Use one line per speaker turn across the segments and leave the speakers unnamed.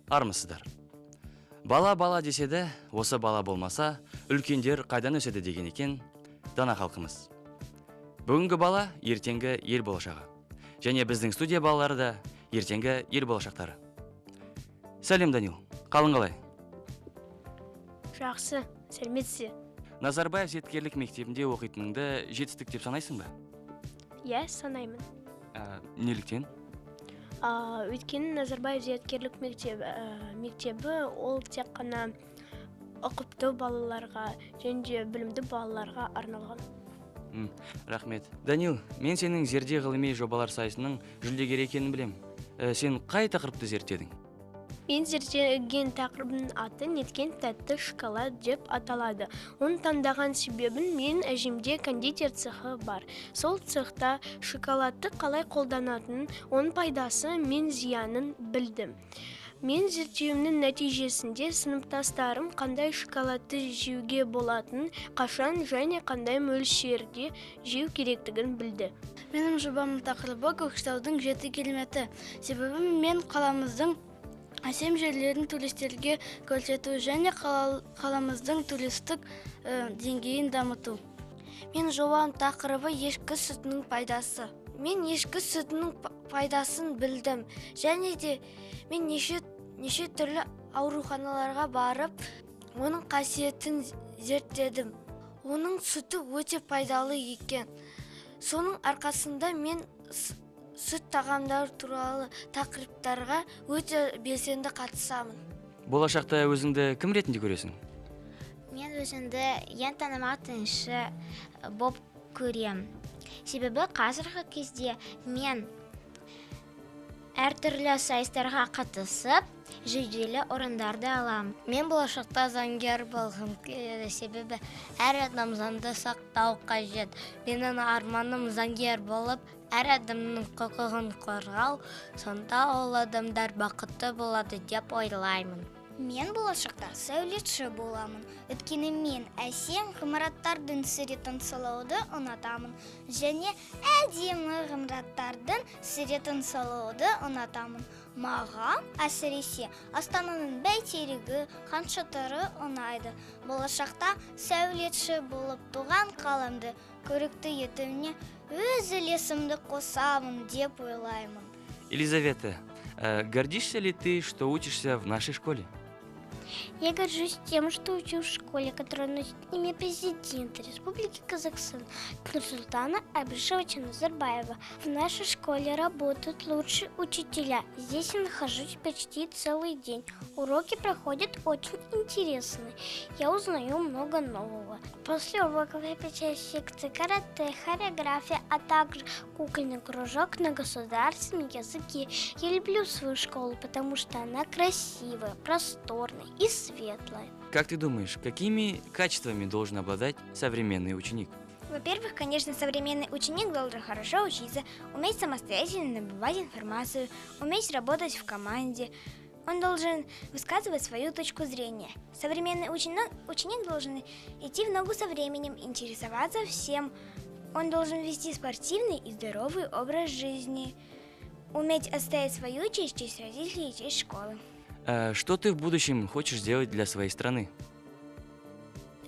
армысыздар. Бала десе де, осы бала болмаса, үлкендер қайдан өседі деген екен дана халқымыз. Бүгінгі бала ертеңгі ел болашағы. Және біздің студия балалары да ертеңгі ел болашақтары. Сәлем, Данил. Қалың қалай?
Жақсы, сәлеметсіз.
Назарбаев зияткерлік мектебінде оқитыныңды жетістік деп санайсың ба?
Иә, санаймын.
Неліктен?
Өйткені Назарбаев зияткерлік мектебі ол тек қана ұқыпты балаларға және білімді балаларға арналған.
Рахмет. Данил, мен сенің зерде ғылыми жобалар сайысының жүлдегері екенін білем. Сен қай тақырыпты зерттедің?
Мен зерттеген тақырыбының аты неткен тәтті шоколад деп аталады. Оны таңдаған себебін мен әжемде кондитер цехы бар. Сол цехта шоколадты қалай қолданатынын, оның пайдасы мен зиянын білдім. Мен зерттеуімнің нәтижесінде сыныптастарым қандай шоколадты жеуге болатынын, қашан және қандай мөлшерде жеу керектігін білді.
Менің жобамның тақырыбы Көкшетаудың 7 кереметі. Себебі мен қаламыздың әсем жерлерін туристерге көрсету және қаламыздың туристік деңгейін дамыту. Мен жобамның тақырыбы ешкі сүтінің пайдасы. Мен ешкі сүтінің пайдасын білдім. Және де мен неше түрлі ауруханаларға барып, оның қасиетін зерттедім. Оның сүті өте пайдалы екен. Соның арқасында мен сүт тағамдары туралы тақырыптарға өте белсенді қатысамын.
Болашақта өзіңді кім ретінде көресің?
Мен өзімді ең танымал теннисші боп көрем. Себебі қазіргі кезде мен әртүрлі сайыстарға қатысып, жүлделі орындарды алам.
Мен болашақта заңгер болғым келеді, себебі әр адам заңды сақтау қажет. Менің арманым заңгер болып, әр адамның құқығын қорғау, сонда ол адамдар бақытты болады деп ойлаймын.
Мен болашақта сәулетші боламын. Өйткені мен әсем ғимараттардың суретін салуды ұнатамын. Және әдемі ғимараттардың суретін салуды ұнатамын. Маған әсіресе Астананың бәйтерегі, Хан Шатыры ұнайды. Болашақта сәулетші болып туған қаламды көрікті етуіне өз үлесімді қосамын деп ойлаймын.
Елизавета, гордишься ли ты, что учишься в нашей школе?
Я горжусь тем, что учусь в школе, которая носит имя президента Республики Казахстан Нурсултана Абишевича Назарбаева. В нашей школе работают лучшие учителя. Здесь я нахожусь почти целый день. Уроки проходят очень интересные. Я узнаю много нового. После уроков я посещаю секции карате, хореография, а также кукольный кружок на государственном языке. Я люблю свою школу, потому что она красивая, просторная и светлая.
Как ты думаешь, какими качествами должен обладать современный ученик?
Во-первых, конечно, современный ученик должен хорошо учиться, уметь самостоятельно набывать информацию, уметь работать в команде. Он должен высказывать свою точку зрения. Современный ученик должен идти в ногу со временем, интересоваться всем. Он должен вести спортивный и здоровый образ жизни, уметь отстоять свою честь родителей и честь школы.
Что ты в будущем хочешь сделать для своей страны?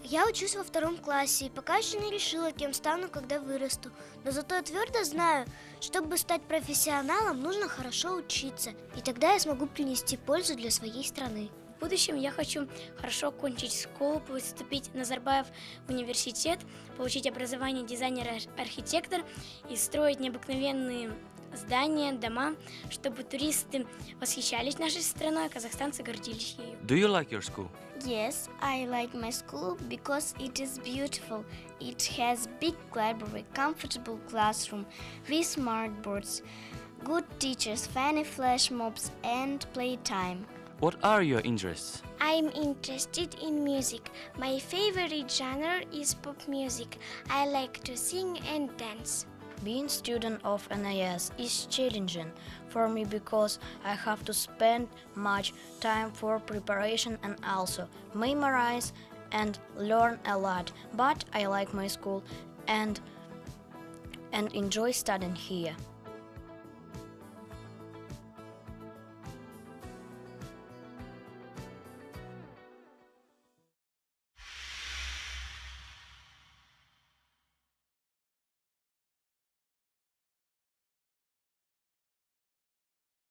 Я учусь во 2 классе и пока еще не решила, кем стану, когда вырасту. Но зато я твердо знаю, чтобы стать профессионалом, нужно хорошо учиться. И тогда я смогу принести пользу для своей страны.
В будущем я хочу хорошо окончить школу, поступить в Назарбаев университет, получить образование дизайнер-архитектор и строить необыкновенные здания, дома, чтобы туристы восхищались нашей страной, а казахстанцы гордились ею.
Do you like your school?
Yes, I like my school because it is beautiful. It has big library, comfortable classroom with smart boards, good teachers, funny flash mobs and playtime.
What are your interests?
I'm interested in music. My favorite genre is pop music. I like to sing and dance.
Being student of NIS is challenging for me because I have to spend much time for preparation and also memorize and learn a lot. But I like my school and enjoy studying here.